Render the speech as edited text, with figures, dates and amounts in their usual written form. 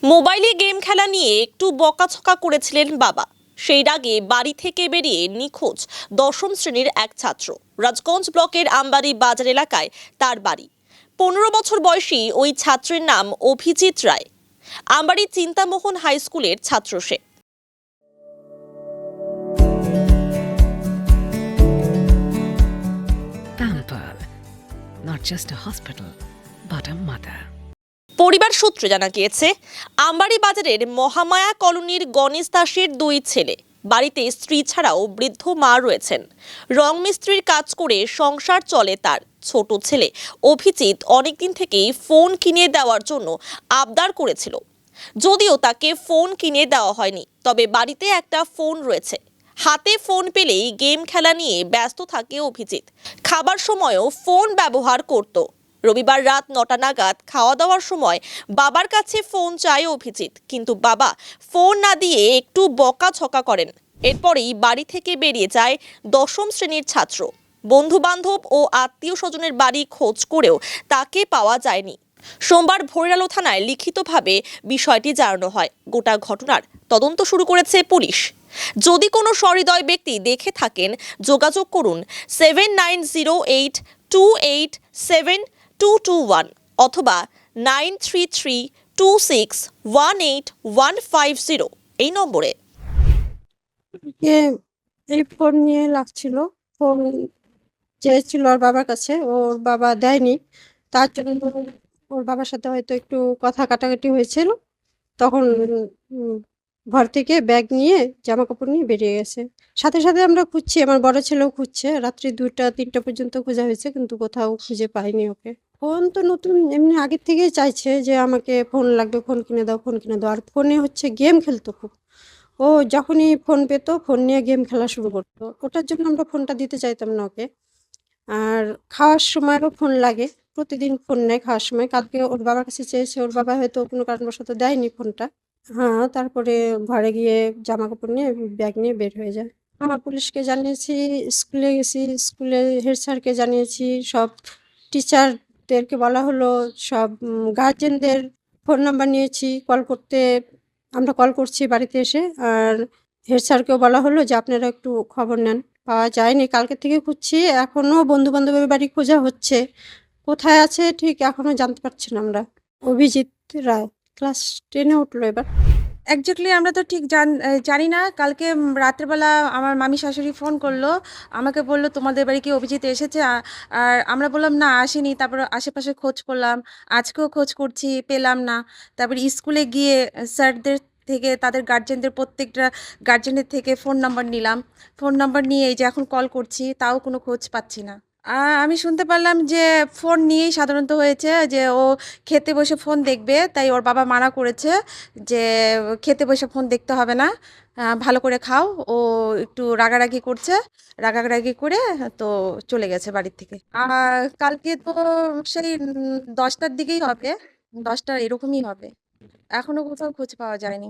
মোবাইলে গেম খেলা নিয়ে একটু বকাঝকা করেছিলেন বাবা। সেই রাগে বাড়ি থেকে বেরিয়ে নিখোঁজ দশম শ্রেণীর এক ছাত্র। রাজগঞ্জ ব্লকের আমবাড়ি বাজার এলাকায় তার বাড়ি। 15 বছর বয়সী ওই ছাত্রের নাম অভিজিৎ রায়। আমবাড়ি চিন্তামোহন হাই স্কুলের ছাত্র সে। Pampered, not just a hospital, but a mother. পরিবার সূত্রে জানা গিয়েছে, আমবাড়ি বাজারের মহামায়া কলোনির গণেশ দাসের দুই ছেলে। বাড়িতে স্ত্রী ছাড়াও বৃদ্ধ মা রয়েছেন। রং মিস্ত্রির কাজ করে সংসার চলে তার। ছোট ছেলে অভিজিৎ অনেকদিন থেকেই ফোন কিনে দেওয়ার জন্য আবদার করেছিল। যদিও তাকে ফোন কিনে দেওয়া হয়নি, তবে বাড়িতে একটা ফোন রয়েছে। হাতে ফোন পেলেই গেম খেলা নিয়ে ব্যস্ত থাকে অভিজিৎ। খাবার সময়ও ফোন ব্যবহার করত। রবিবার রাত 9টা নাগাদ খাওয়া দাওয়ার সময় বাবার কাছে ফোন চায় অভিজিৎ, কিন্তু বাবা ফোন না দিয়ে একটু বকাঝকা করেন। এরপরেই বাড়ি থেকে বেরিয়ে যায় দশম শ্রেণীর ছাত্র। বন্ধু বান্ধব ও আত্মীয় স্বজনের বাড়ি খোঁজ করেও তাকে পাওয়া যায়নি। সোমবার ভোরের আলো থানায় লিখিতভাবে বিষয়টি জানানো হয়। গোটা ঘটনার তদন্ত শুরু করেছে পুলিশ। যদি কোনো সহৃদয় ব্যক্তি দেখে থাকেন, যোগাযোগ করুন 7908287221 অথবা 9332618150 এই নম্বরে। এই ফোন নিয়ে লাগছিল। ফোন চেয়েছিল ওর বাবার কাছে, ওর বাবা দেয়নি। তার জন্য ওর বাবার সাথে হয়তো একটু কথা কাটাকাটি হয়েছিল। তখন ঘর থেকে ব্যাগ নিয়ে জামা কাপড় নিয়ে বেরিয়ে গেছে। সাথে সাথে আমরা খুঁজছি, আমার বড় ছেলেও খুঁজছে। রাত্রি 2টা 3টা পর্যন্ত খোঁজা হয়েছে, কিন্তু কোথাও খুঁজে পাইনি ওকে। ফোন তো নতুন, এমনি আগের থেকেই চাইছে যে আমাকে ফোন লাগবে, ফোন কিনে দাও, ফোন কিনে দাও। আর ফোনে হচ্ছে গেম খেলতো খুব। ও যখনই ফোন পেতো ফোন নিয়ে গেম খেলা শুরু করতো। ওটার জন্য আমরা ফোনটা দিতে চাইতাম না ওকে। আর খাওয়ার সময়ও ফোন লাগে, প্রতিদিন ফোন নেয় খাওয়ার সময়। কালকে ওর বাবার কাছে চেয়েছে, ওর বাবা হয়তো কোনো কারণবশত দেয়নি ফোনটা। হ্যাঁ, তারপরে ঘরে গিয়ে জামা কাপড় নিয়ে ব্যাগ নিয়ে বের হয়ে যায়। আমরা পুলিশকে জানিয়েছি, স্কুলে গেছি, স্কুলে হেড স্যারকে জানিয়েছি, সব টিচারদেরকে বলা হলো, সব গার্জেনদের ফোন নাম্বার নিয়েছি। আমরা কল করছি বাড়িতে এসে। আর হেড স্যারকেও বলা হলো যে আপনারা একটু খবর নেন। পাওয়া যায়নি, কালকে থেকে খুঁজছি। এখনো বন্ধু বান্ধবের বাড়ি খোঁজা হচ্ছে, কোথায় আছে ঠিক এখনো জানতে পারছি না আমরা। অভিজিৎ রায় ক্লাস 10-এ উঠলো এবার। এক্স্যাক্টলি আমরা তো ঠিক জানি না। কালকে রাত্রেবেলা আমার মামি শাশুড়ি ফোন করলো, আমাকে বলল তোমাদের বাড়ি কি অভিজিৎ এসেছে? আর আমরা বললাম না, আসেনি। তারপর আশেপাশে খোঁজ করলাম, আজকেও খোঁজ করছি, পেলাম না। তারপরে স্কুলে গিয়ে স্যারদের থেকে, তাদের গার্জেনদের, প্রত্যেকটা গার্জেনের থেকে ফোন নাম্বার নিলাম। ফোন নাম্বার নিয়ে এই যে এখন কল করছি, তাও কোনো খোঁজ পাচ্ছি না। আমি শুনতে পারলাম যে ফোন নিয়েই সাধারণত হয়েছে, যে ও খেতে বসে ফোন দেখবে, তাই ওর বাবা মানা করেছে যে খেতে বসে ফোন দেখতে হবে না, ভালো করে খাও। ও একটু রাগারাগি করছে, রাগারাগি করে তো চলে গেছে বাড়ির থেকে। কালকে তো সেই 10টার দিকেই হবে, 10টা এরকমই হবে। এখনো কোথাও খোঁজ পাওয়া যায়নি।